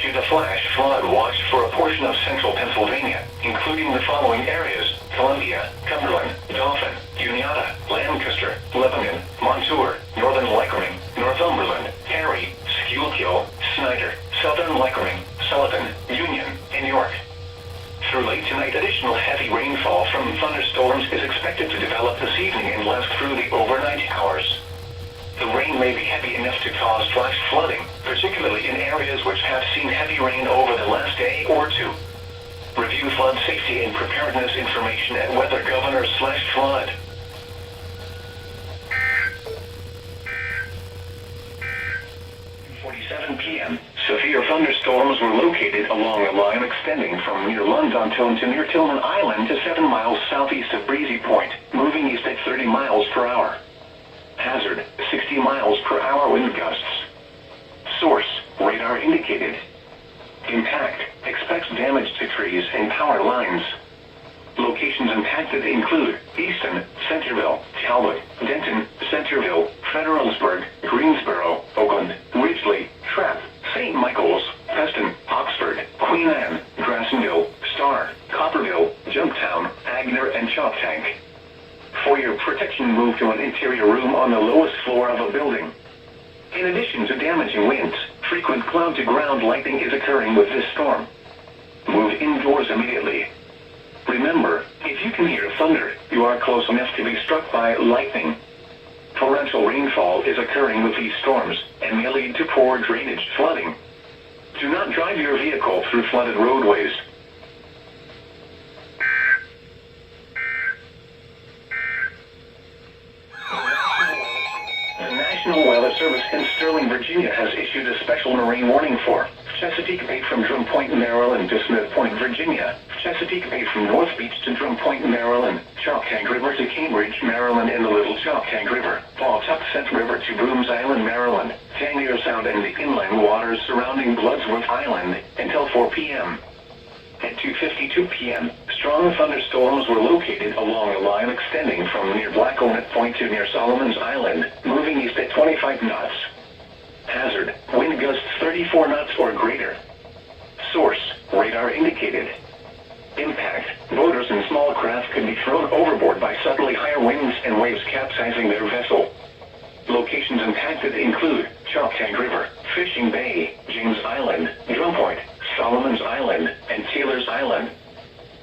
issued a flash flood watch for a portion of central Pennsylvania, including the following areas: Columbia, Cumberland, Dauphin, Juniata, Lancaster, Lebanon, Montour, Northern Lycoming, Northumberland, Perry, Schuylkill, Snyder, Southern Lycoming, Sullivan, Union, and York. Through late tonight, additional heavy rainfall from thunderstorms is expected to develop this evening and last through the overnight hours. The rain may be heavy enough to cause flash flooding, particularly in areas which have seen heavy rain over the last day or two. Review flood safety and preparedness information at weathergovernor/flood. 2:47 p.m. Severe thunderstorms were located along a line extending from near Londonton to near Tillman Island to 7 miles southeast of Breezy Point, moving east at 30 miles per hour. Hazard, 60 miles per hour wind gusts. Source, radar indicated. Impact, expects damage to trees and power lines. Locations impacted include Easton, Centerville, Talbot, Denton, Centerville, Federalsburg, Greensboro, Oakland, Ridgely, Trapp, St. Michael's, Preston, Oxford, Queen Anne, Grassendale, Star, Copperville, Jumptown, Agner, and Choptank. For your protection, move to an interior room on the lowest floor of a building. In addition to damaging winds, frequent cloud-to-ground lightning is occurring with this storm. Move indoors immediately. Remember, if you can hear thunder, you are close enough to be struck by lightning. Torrential rainfall is occurring with these storms and may lead to poor drainage flooding. Do not drive your vehicle through flooded roadways. The National Weather Service in Sterling, Virginia has issued a special marine warning for Chesapeake Bay from Drum Point, Maryland to Smith Point, Virginia, Chesapeake Bay from North Beach to Drum Point, Maryland, Choptank River to Cambridge, Maryland, and the Little Choptank River, Pawtuxet River to Brooms Island, Maryland, Tangier Sound and the inland waters surrounding Bloodsworth Island until 4 p.m. At 2:52 p.m., strong thunderstorms were located along a line extending from near Blackownet Point to near Solomon's Island, moving east at 25 knots. Hazard, wind gusts 34 knots or greater. Source, radar indicated. Impact, boaters and small craft could be thrown overboard by suddenly higher winds and waves capsizing their vessel. Locations impacted include Choptank River, Fishing Bay, James Island, Drum Point, Solomon's Island, and Taylor's Island.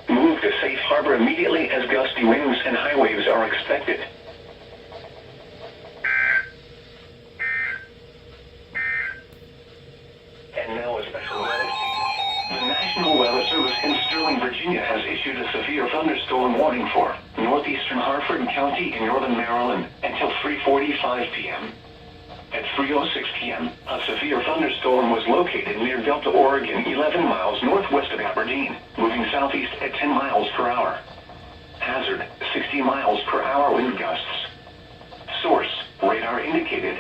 Move to safe harbor immediately as gusty winds and high waves are expected. And now a special weather. The National Weather Service in Sterling, Virginia has issued a severe thunderstorm warning for northeastern Harford County in northern Maryland until 3:45 p.m. At 3:06 p.m., a severe thunderstorm was located near Delta, Oregon, 11 miles northwest of Aberdeen, moving southeast at 10 miles per hour. Hazard, 60 miles per hour wind gusts. Source, radar indicated.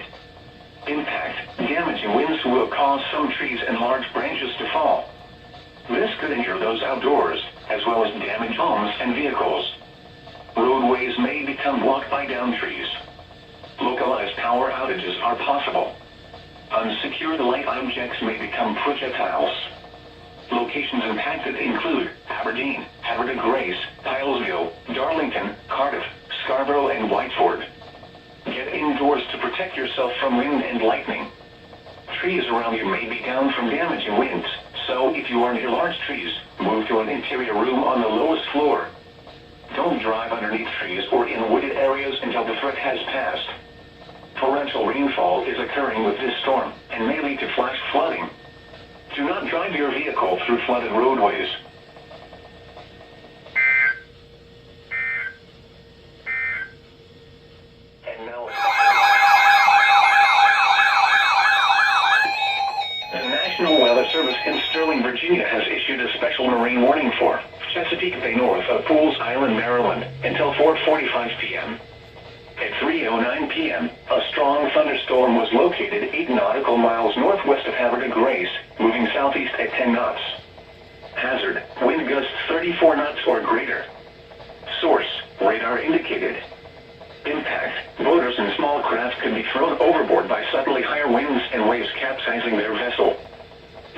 Impact, damaging winds will cause some trees and large branches to fall. This could injure those outdoors, as well as damage homes and vehicles. Roadways may become blocked by downed trees. Localized power outages are possible. Unsecured light objects may become projectiles. Locations impacted include Aberdeen, Havre de Grace, Hillsville, Darlington, Cardiff, Scarborough, and Whiteford. Get indoors to protect yourself from wind and lightning. Trees around you may be down from damaging winds, so if you are near large trees, move to an interior room on the lowest floor. Don't drive underneath trees or in wooded areas until the threat has passed. Torrential rainfall is occurring with this storm and may lead to flash flooding. Do not drive your vehicle through flooded roadways. And now the National Weather Service in Sterling, Virginia has issued a special marine warning for Chesapeake Bay north of Pools Island, Maryland, until 4:45 p.m. At 3:09 p.m., a strong thunderstorm was located 8 nautical miles northwest of Havre de Grace, moving southeast at 10 knots. Hazard, wind gusts 34 knots or greater. Source, radar indicated. Impact, boaters and small craft could be thrown overboard by suddenly higher winds and waves capsizing their vessel.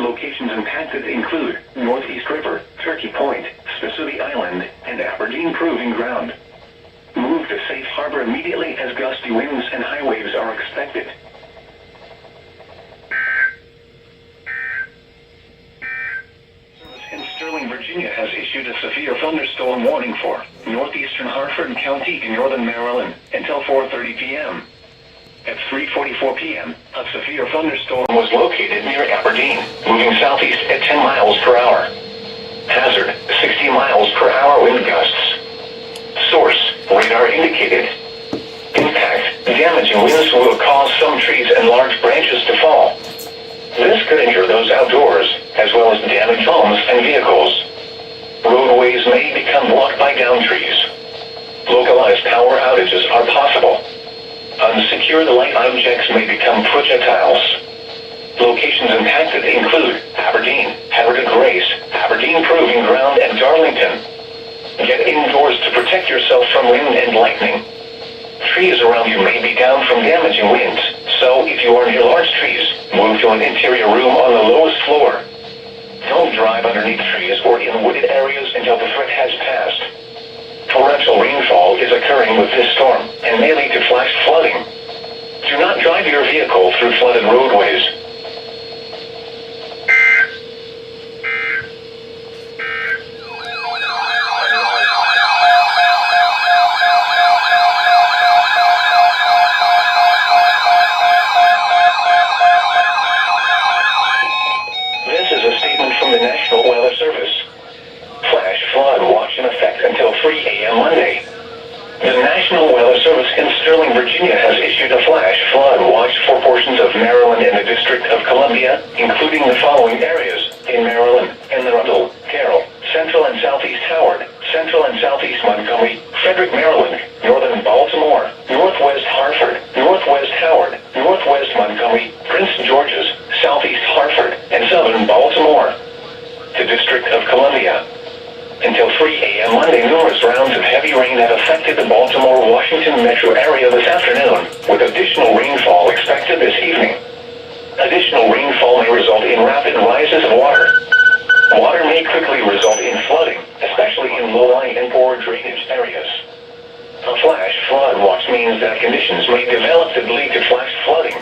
Locations impacted include Northeast River, Turkey Point, Spessooty Island, and Aberdeen Proving Ground. Move to safe harbor immediately as gusty winds and high waves are expected. In Sterling, Virginia has issued a severe thunderstorm warning for northeastern Hartford County in northern Maryland until 4:30 p.m. At 3:44 p.m., a severe thunderstorm was located near Aberdeen, moving southeast at 10 miles per hour. Hazard, 60 miles per hour wind gusts. Source, radar indicated. Impact, damaging winds will cause some trees and large branches to fall. This could injure those outdoors, as well as damage homes and vehicles. Roadways may become blocked by downed trees. Localized power outages are possible. Unsecured light objects may become projectiles. Locations impacted include Aberdeen, Havertide Grace, Aberdeen Proving Ground, and Darlington. Get indoors to protect yourself from wind and lightning. Trees around you may be down from damaging winds, so if you are near large trees, move to an interior room on the lowest floor. Don't drive underneath trees or in wooded areas until the threat has passed. Torrential rainfall is occurring with this storm and may lead to flash flooding. Do not drive your vehicle through flooded roadways. This is a statement from the National Weather Service. Flash flood watch in effect until 3 a.m. Monday. The National Weather Service in Sterling, Virginia has issued a flash flood watch for portions of Maryland and the District of Columbia, including the following areas in Maryland: Anne Arundel, Carroll, Central and Southeast Howard, Central and Southeast Montgomery, Frederick, Maryland, Northern Baltimore, Northwest Hartford, Northwest Howard, Northwest Montgomery, Prince George's, Southeast Hartford, and Southern Baltimore. The District of Columbia. Until 3 a.m. Monday, numerous rounds of heavy rain have affected the Baltimore-Washington metro area this afternoon, with additional rainfall expected this evening. Additional rainfall may result in rapid rises of water. Water may quickly result in flooding, especially in low-lying and poor drainage areas. A flash flood watch means that conditions may develop that lead to flash flooding.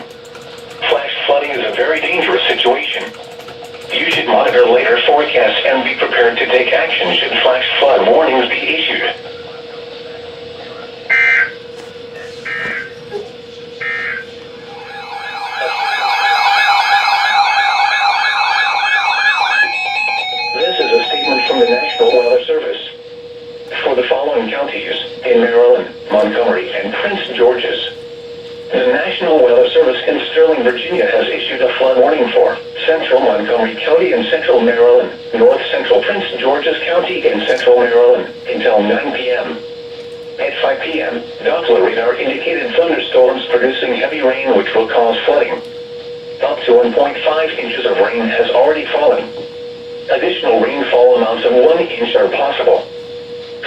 Flash flooding is a very dangerous situation. You should monitor later forecasts and be prepared to take action should flash flood warnings be issued. This is a statement from the National Weather Service. For the following counties in Maryland, Montgomery, and Prince George's, the National Weather Service in Sterling, Virginia has issued a flood warning for Central Montgomery County and Central Maryland, North Central Prince George's County and Central Maryland until 9 p.m. At 5 p.m., Doppler radar indicated thunderstorms producing heavy rain which will cause flooding. Up to 1.5 inches of rain has already fallen. Additional rainfall amounts of 1 inch are possible.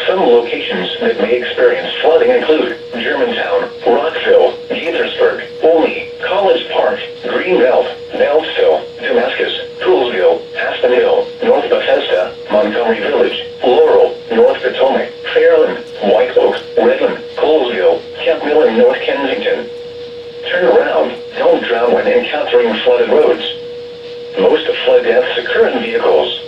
Some locations that may experience flooding include Germantown, Rockville, Gaithersburg, Olney, College Park, Greenbelt, Beltsville, Damascus, Poolsville, Aspen Hill, North Bethesda, Montgomery Village, Laurel, North Potomac, Fairland, White Oak, Redland, Colesville, Camp Mill, and North Kensington. Turn around, don't drown when encountering flooded roads. Most of flood deaths occur in vehicles.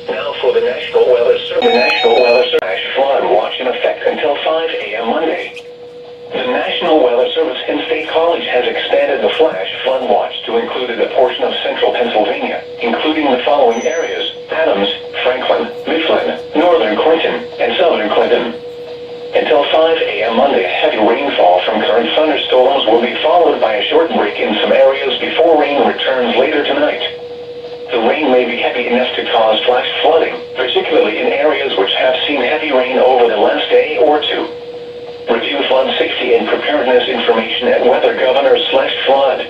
Now for the National Weather Service. The National Weather Service flood watch in effect until 5 a.m. Monday. The National Weather Service in State College has expanded the flash flood watch to include a portion of central Pennsylvania, including the following areas: Adams, Franklin, Mifflin, northern Clinton, and southern Clinton. Until 5 a.m. Monday, heavy rainfall from current thunderstorms will be followed by a short break in some areas before rain returns later tonight. The rain may be heavy enough to cause flash flooding, particularly in areas which have seen heavy rain over the last day or two. Review flood safety and preparedness information at weathergovernor/flood.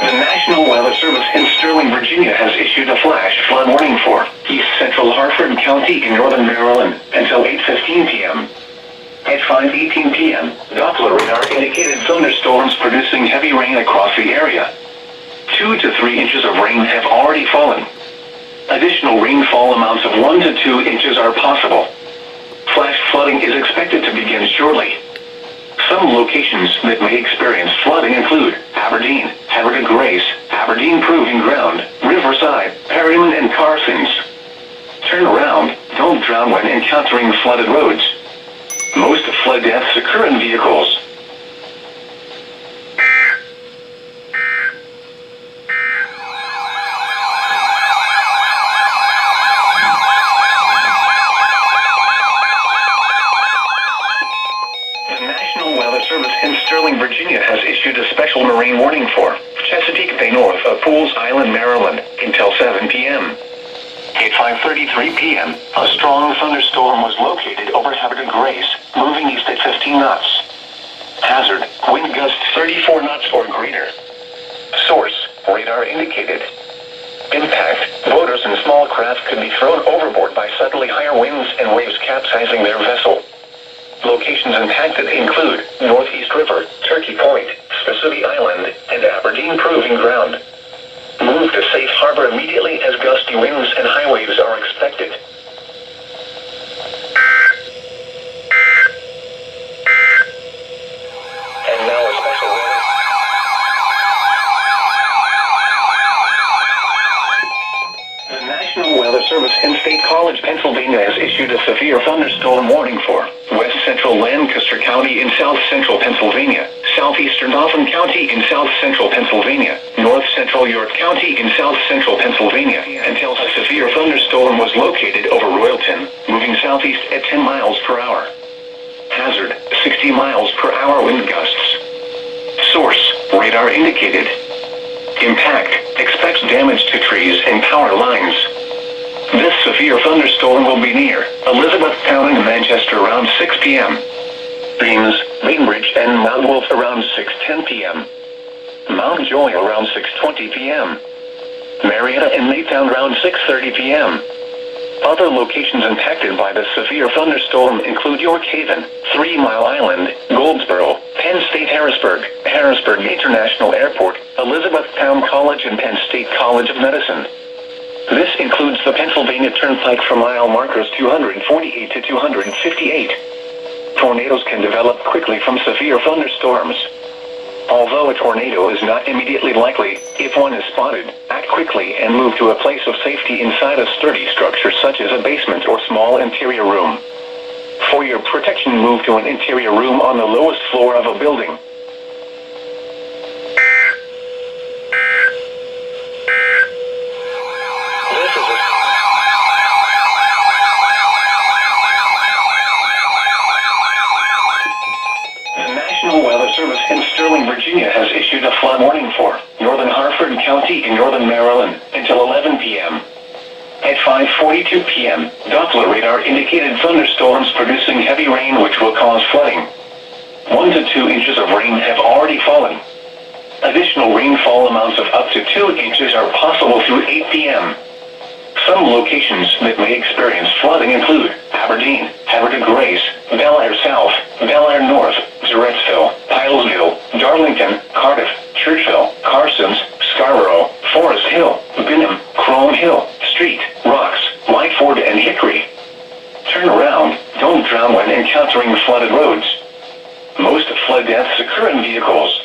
The National Weather Service in Sterling, Virginia has issued a flash flood warning for County in northern Maryland until 8:15 p.m. At 5:18 p.m., Doppler radar indicated thunderstorms producing heavy rain across the area. 2 to 3 inches of rain have already fallen. Additional rainfall amounts of 1 to 2 inches are possible. Flash flooding is expected to begin shortly. Some locations that may experience flooding include Aberdeen, Havertide Grace, Aberdeen Proving Ground, Riverside, Perryman, and Carsons. Turn around, don't drown when encountering flooded roads. Most flood deaths occur in vehicles. Virginia has issued a special marine warning for Chesapeake Bay north of Pools Island, Maryland, until 7 p.m. At 5:33 p.m., a strong thunderstorm was located over Havertide Grace, moving east at 15 knots. Hazard, wind gusts 34 knots or greater. Source, radar indicated. Impact, boaters and small craft could be thrown overboard by suddenly higher winds and waves capsizing their vessel. Locations impacted include Northeast River, Turkey Point, Spessooty Island, and Aberdeen Proving Ground. Move to safe harbor immediately as gusty winds and high waves are expected. And now a special weather. The National Weather Service in State College, Pennsylvania has issued a severe thunderstorm warning for West Central Lancaster County in South Central Pennsylvania, Southeastern Dauphin County in South Central Pennsylvania, North Central York County in South Central Pennsylvania, until a severe thunderstorm was located over Royalton, moving southeast at 10 miles per hour. Hazard, 60 miles per hour wind gusts. Source, radar indicated. Impact, expects damage to trees and power lines. This severe thunderstorm will be near Elizabethtown and Manchester around 6 p.m. Ames, Bainbridge, and Mount Wolf around 6:10 p.m. Mount Joy around 6:20 p.m. Marietta and Maytown around 6:30 p.m. Other locations impacted by the severe thunderstorm include York Haven, 3 Mile Island, Goldsboro, Penn State Harrisburg, Harrisburg International Airport, Elizabethtown College, and Penn State College of Medicine. This includes the Pennsylvania Turnpike for mile markers 248 to 258. Tornadoes can develop quickly from severe thunderstorms. Although a tornado is not immediately likely, if one is spotted, act quickly and move to a place of safety inside a sturdy structure such as a basement or small interior room. For your protection, move to an interior room on the lowest floor of a building. Virginia has issued a flood warning for northern Harford County in northern Maryland until 11 p.m. At 5:42 p.m., Doppler radar indicated thunderstorms producing heavy rain which will cause flooding. 1 to 2 inches of rain have already fallen. Additional rainfall amounts of up to 2 inches are possible through 8 p.m. Some locations that may experience flooding include Aberdeen, Havertide Grace, Bel Air South, Bel Air North, Zarettsville, Pilesville, Darlington, Cardiff, Churchville, Carsons, Scarborough, Forest Hill, Bingham, Chrome Hill, Street, Rocks, Whiteford, and Hickory. Turn around, don't drown when encountering flooded roads. Most flood deaths occur in vehicles.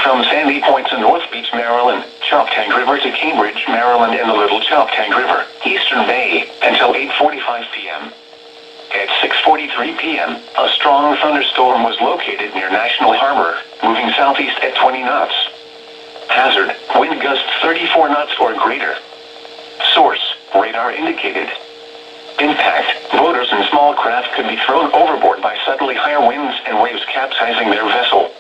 From Sandy Point to North Beach, Maryland, Choptank River to Cambridge, Maryland, and the Little Choptank River, Eastern Bay, until 8:45 p.m. At 6:43 p.m., a strong thunderstorm was located near National Harbor, moving southeast at 20 knots. Hazard, wind gusts 34 knots or greater. Source, radar indicated. Impact, boaters and small craft could be thrown overboard by suddenly higher winds and waves capsizing their vessel.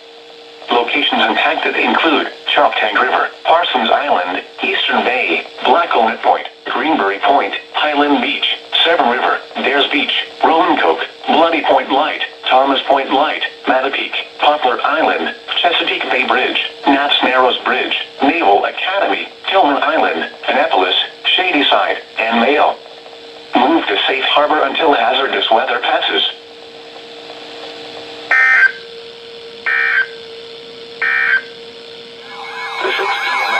locations impacted include Choptank River, Parsons Island, Eastern Bay, Black Walnut Point, Greenberry Point, Highland Beach, Severn River, Dares Beach, Roanoke, Bloody Point Light, Thomas Point Light, Mattapique, Poplar Island, Chesapeake Bay Bridge, Knapp's Narrows Bridge, Naval Academy, Tillman Island, Annapolis, Shadyside, and Mayo. Move to safe harbor until hazardous weather passes. The 6 p.m.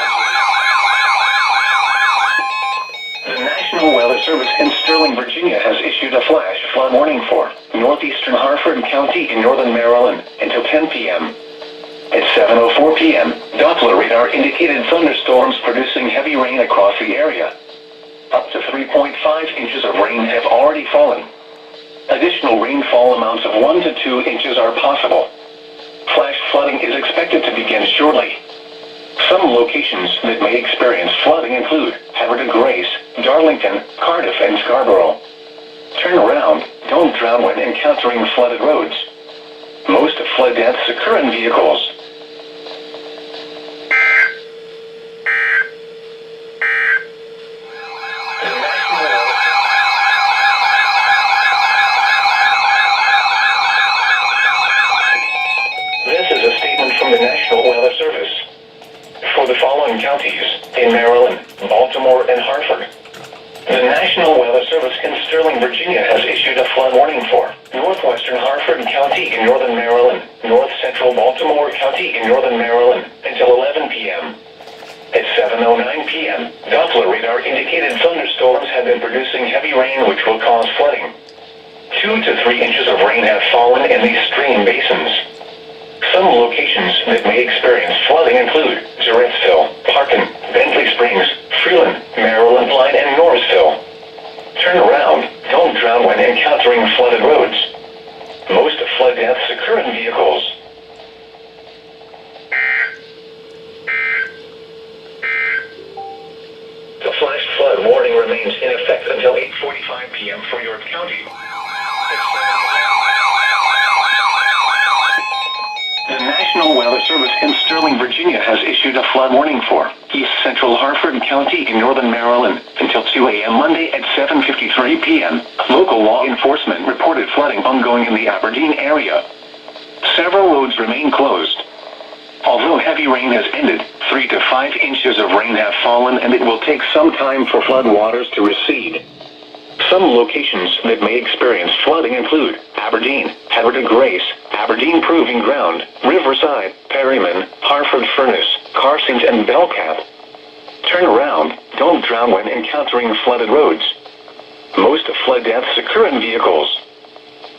The National Weather Service in Sterling, Virginia has issued a flash flood warning for northeastern Harford County in northern Maryland until 10 p.m. At 7:04 p.m., Doppler radar indicated thunderstorms producing heavy rain across the area. Up to 3.5 inches of rain have already fallen. Additional rainfall amounts of 1 to 2 inches are possible. Flash flooding is expected to begin shortly. Some locations that may experience flooding include Havertide Grace, Darlington, Cardiff, and Scarborough. Turn around, don't drown when encountering flooded roads. Most flood deaths occur in vehicles. This is a statement from the National Weather Service. For the following counties in Maryland, Baltimore, and Hartford, the National Weather Service in Sterling, Virginia has issued a flood warning for northwestern Harford County in northern Maryland, north central Baltimore County in northern Maryland until 11 p.m. At 7:09 p.m., Doppler radar indicated thunderstorms have been producing heavy rain which will cause flooding. 2 to 3 inches of rain have fallen in these stream basins. Some locations that may experience flooding include Surrattsville, Parkin, Bentley Springs, Freeland, Maryland Line, and Norrisville. Turn around, don't drown when encountering flooded roads. Most flood deaths occur in vehicles. The flash flood warning remains in effect until 8:45 p.m. for York County. The National Weather Service in Sterling, Virginia has issued a flood warning for east central Harford County in northern Maryland until 2 a.m. Monday at 7:53 p.m. Local law enforcement reported flooding ongoing in the Aberdeen area. Several roads remain closed. Although heavy rain has ended, 3 to 5 inches of rain have fallen and it will take some time for flood waters to recede. Some locations that may experience flooding include Aberdeen, Havertide Grace, Aberdeen Proving Ground, Riverside, Perryman, Harford Furnace, Carsons, and Belcap. Turn around, don't drown when encountering flooded roads. Most flood deaths occur in vehicles.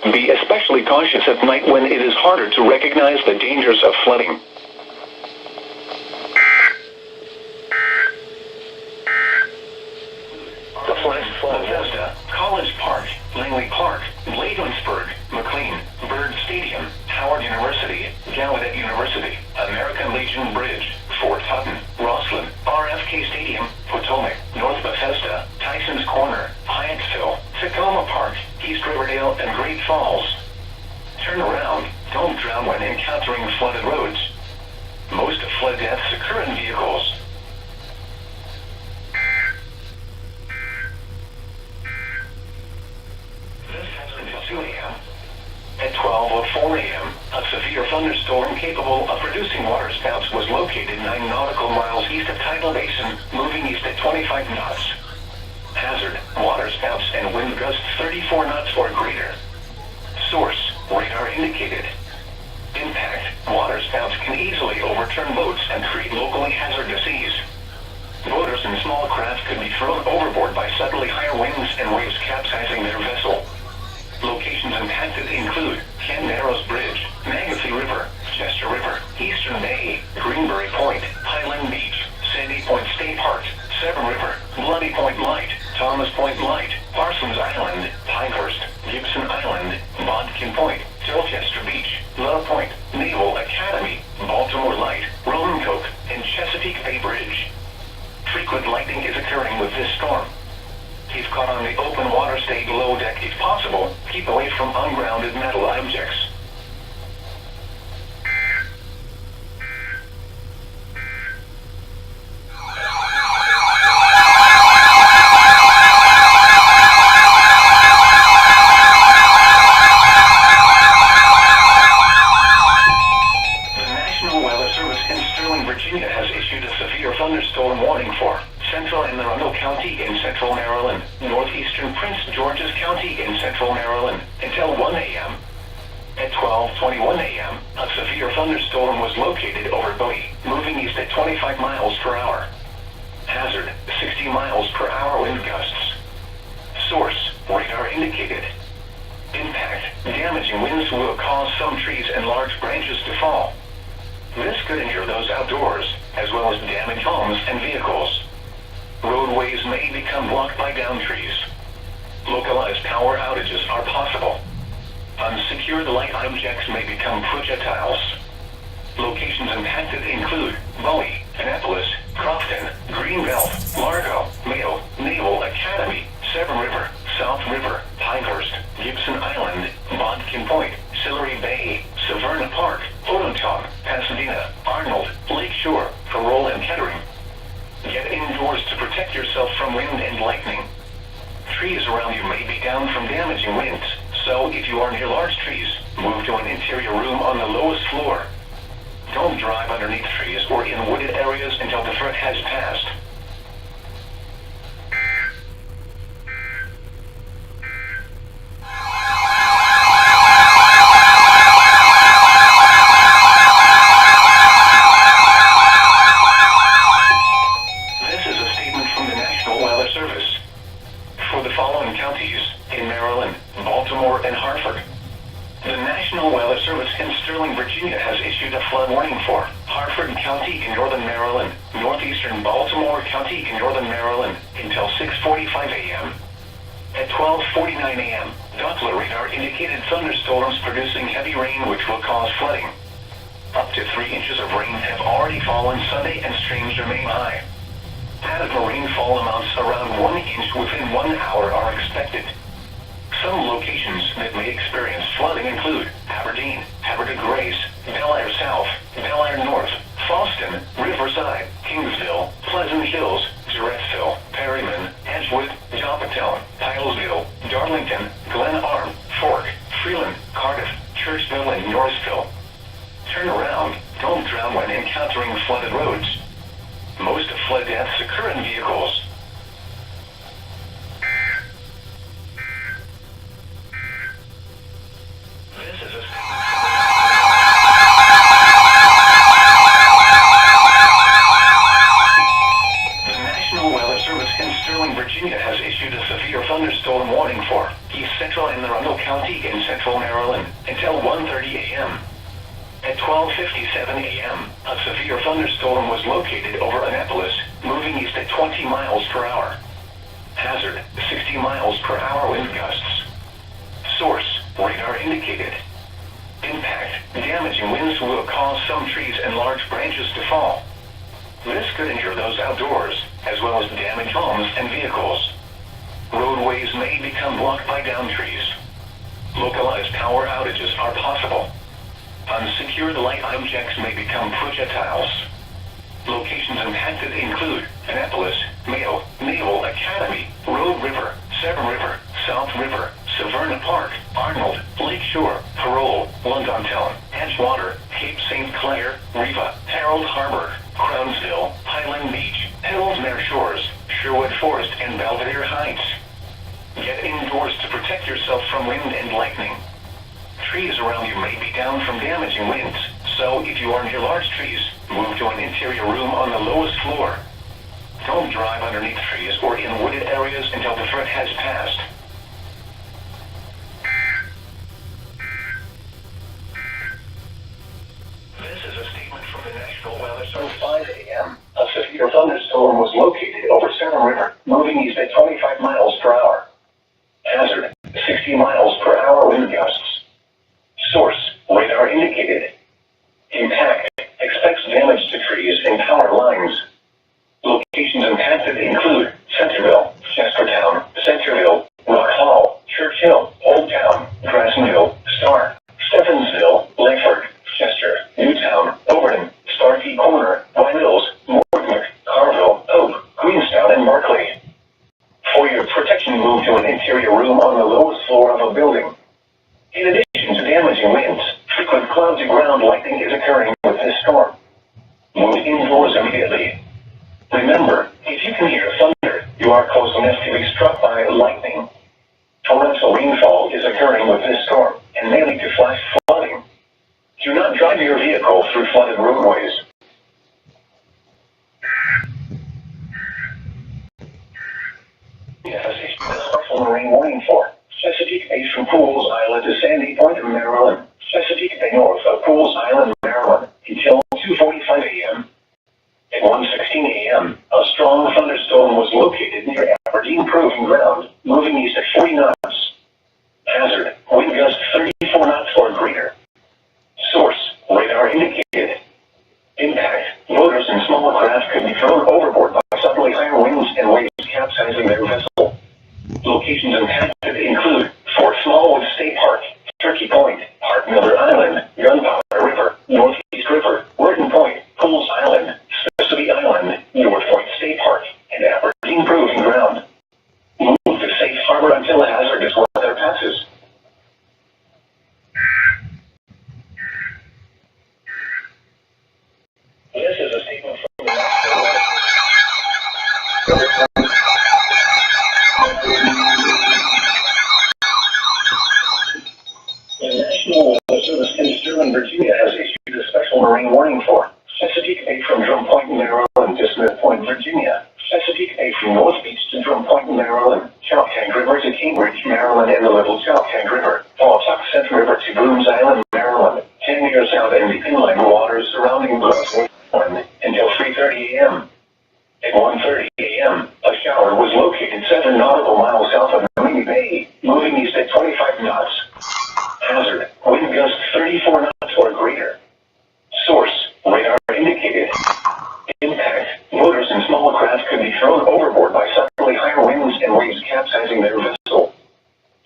Be especially cautious at night when it is harder to recognize the dangers of flooding. The flash flood Vesta, College Park, Langley Park, Bladensburg, McLean, Byrd Stadium, Howard University, Gallaudet University, American Legion Bridge, Fort Hutton, Roslyn, RFK Stadium, Potomac, North Bethesda, Tyson's Corner, Hyattsville, Tacoma Park, East Riverdale, and Great Falls. Turn around, don't drown when encountering flooded roads. Most flood deaths occur in vehicles. Until 2 a.m. At 12:04 a.m., a severe thunderstorm capable of producing waterspouts was located 9 nautical miles east of Tidal Basin, moving east at 25 knots. Hazard, waterspouts and wind gusts 34 knots or greater. Source, radar indicated. Impact, waterspouts can easily overturn boats and create locally hazardous seas. Boaters and small craft could be thrown overboard by suddenly higher winds and waves capsizing their vessel. Locations impacted include Ken Narrows Bridge, Magothy River, Chester River, Eastern Bay, Greenberry Point, Highland Beach, Sandy Point State Park, Severn River, Bloody Point Light, Thomas Point Light, Parsons Island, Pinehurst, Gibson Island, Bodkin Point, Dorchester Beach, Love Point, Naval Academy, Baltimore Light, Roanoke, and Chesapeake Bay Bridge. Frequent lightning is occurring with this storm. If caught on the open water, stay below deck if possible. Keep away from ungrounded metal objects. Service in Sterling, Virginia has issued a severe thunderstorm warning for Central Anne Arundel County in central Maryland, northeastern Prince George's County in central Maryland, until 1 a.m. At 12:21 a.m., a severe thunderstorm was located over Bowie, moving east at 25 miles per hour. Hazard, 60 miles per hour wind gusts. Source, radar indicated. Impact, damaging winds will cause some trees and large branches to fall. This could injure those outdoors, as well as damage homes and vehicles. Roadways may become blocked by downed trees. Localized power outages are possible. Unsecured light objects may become projectiles. Locations impacted include Bowie, Annapolis, Crofton, Greenbelt, Largo, Mayo, Naval Academy, Severn River, South River, Pinehurst, Gibson Island, Bodkin Point, Sillery Bay, Severna Park, Onontong, Pasadena, Arnold, Lakeshore, Parole and Kettering. Get indoors to protect yourself from wind and lightning. Trees around you may be down from damaging winds, so if you are near large trees, move to an interior room on the lowest floor. Don't drive underneath trees or in wooded areas until the threat has passed. This is a statement from the National Weather Service. For the following counties, in Maryland, Baltimore, and Hartford, the National Weather Service in Sterling, Virginia has issued a flood warning for Hartford County in northern Maryland, northeastern Baltimore County in northern Maryland, until 6:45 a.m. At 12:49 a.m., Doppler radar indicated thunderstorms producing heavy rain which will cause flooding. Up to 3 inches of rain have already fallen Sunday and streams remain high. Average rainfall amounts around 1 inch within 1 hour are expected. Some locations that may experience flooding include Aberdeen, Havre de Grace, Bel Air South, Bel Air North, Fallston, Riverside, Kingsville, Pleasant Hills, Jarrettsville, Perryman, Edgewood, Joppatown, Pilesville, Darlington, Glen Arm, Fork, Freeland, Cardiff, Churchville, and Northville. Turn around, don't drown when encountering flooded roads. Most flood deaths occur in vehicles. Virginia has issued a severe thunderstorm warning for East Central and Arundel County in central Maryland until 1:30 a.m. At 12:57 a.m., a severe thunderstorm was located over Annapolis, moving east at 20 miles per hour. Hazard, 60 miles per hour wind gusts. Source, radar indicated. Impact, damaging winds will cause some trees and large branches to fall. This could injure those outdoors, as well as damage homes and vehicles. Roadways may become blocked by downed trees. Localized power outages are possible. Unsecured light objects may become projectiles. Locations impacted include Annapolis, Mayo, Naval Academy, Road River, Severn River, South River, Severna Park, Arnold, Lakeshore, Parole, Londontown, Edgewater, Cape St. Clair, Riva, Harold Harbor, Crownsville, Highland Beach, Ellesmere Shores, Sherwood Forest, and Belvedere Heights. Get indoors to protect yourself from wind and lightning. Trees around you may be down from damaging winds, so if you are near large trees, move to an interior room on the lowest floor. Don't drive underneath trees or in wooded areas until the threat has passed. This is a statement from the National Weather Service. 5 a.m. A severe thunderstorm was located over Severn River, moving east at 25 miles per hour. Hazard, 60 miles per hour wind gusts. Source, radar indicated. Impact, expects damage to trees and power lines. Locations impacted include Centerville, Chestertown, Centerville, Rock Hall, Churchill, Old Town, Grassenville, Star, Stephensville, Langford, Chester, Newtown, Overton, Starkey Corner, White Hills, Mortimer, Carville, Hope, Queenstown, and Berkeley. For your protection, move to an interior room on the lowest floor of a building. In addition to damaging winds, frequent clouds and ground lightning is occurring with this storm. flooded roadways. Has issued a special marine warning for Chesapeake Bay from Pools Island to Sandy Point, Maryland. Chesapeake Bay north of Pools Island, Maryland, until 2:45 a.m. At 1:16 a.m., a strong thunderstorm was located near Aberdeen Proving Ground, moving east at 40 knots. Hazard, wind gust 34 knots or greater. Source, radar indicated. Impact, motors and small craft could be thrown overboard by suddenly higher winds and waves capsizing their vessel. Locations impacted include Fort Smallwood State Park, Turkey Point, Hart Miller Island, Gunpowder River, Northeast River, Wharton Point, Pools Island, City Island, North Point State Park, and Aberdeen Proving Ground. Move to safe harbor until hazardous weather passes. This is a statement from the National Weather. The National Weather Service in Sterling, Virginia has issued a special marine warning for Chesapeake Bay from Drum Point, Maryland to Smith Point, Virginia. Chesapeake Bay from North Beach to Drum Point, Maryland. Choptank River to Cambridge, Maryland, and the Little Choptank River. Pawtuxet River to Boones Island, Maryland. 10 meters out in the inland waters surrounding Brunswick Island until 3:30 a.m. At 1:30 a.m., a shower was located 7 nautical miles south of Miami Bay, moving east at 25 knots. Hazard, wind gust 34 knots or greater. Source, radar indicated. Impact, motors and small craft could be thrown overboard by suddenly higher winds and waves capsizing their vessel.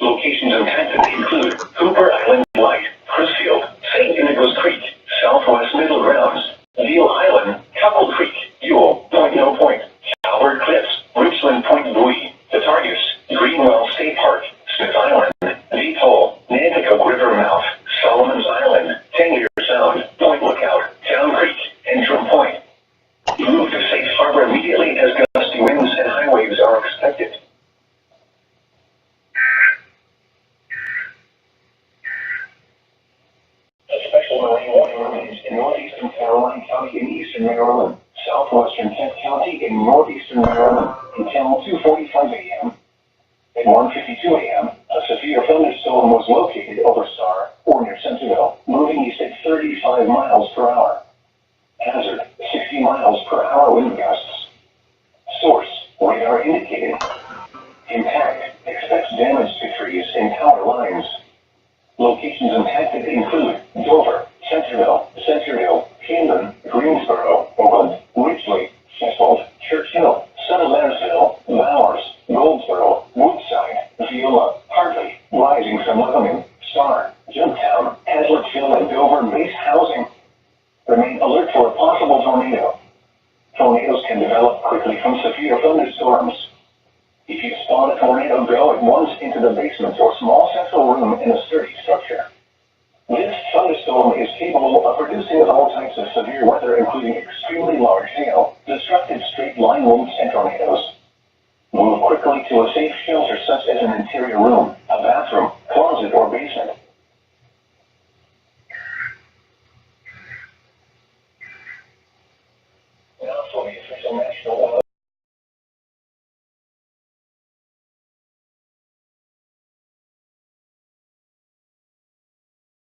Locations impacted include Cooper Island Light, Crisfield, St. Inigo's Creek, Southwest Middle Grounds, Deal Island, Couple Creek, Ewell, Point No Point, Calvert Cliffs, Richland Point Buoy, Cattargus, Greenwell State Park, Smith Island, Deep Hole, Nanticoke River Mouth, Solomon's Island, Tangier Sound, Point Lookout, Town Creek, and Drum Point. Move to safe harbor immediately as gusty winds and high waves are expected. A special marine warning remains in northeastern Caroline County in eastern Maryland, southwestern Kent County in northeastern Maryland until 2:45 a.m. At 1:52 a.m., a severe thunderstorm was located over Star or near Centerville, moving east at 35 miles per hour. Hazard, 60 miles per hour wind gusts. Source, radar indicated. Impact, expects damage to trees and power lines. Locations impacted include Dover, Centerville, Camden, Greensboro, Oakland, Ridgely, Sheffield, Churchill, Sutherlandsville, Bowers, Goldsboro, Woodside, Viola, Hartley, Rising from Lebanon, Star, Jumptown, Hazlettville, and Dover base housing. Remain alert for a possible tornado. Tornadoes can develop quickly from severe thunderstorms. If you spot a tornado, go at once into the basement or small central room in a sturdy structure. This thunderstorm is capable of producing all types of severe weather, including extremely large hail, destructive straight-line winds, and tornadoes. Move quickly to a safe shelter such as an interior room, a bathroom, closet, or basement.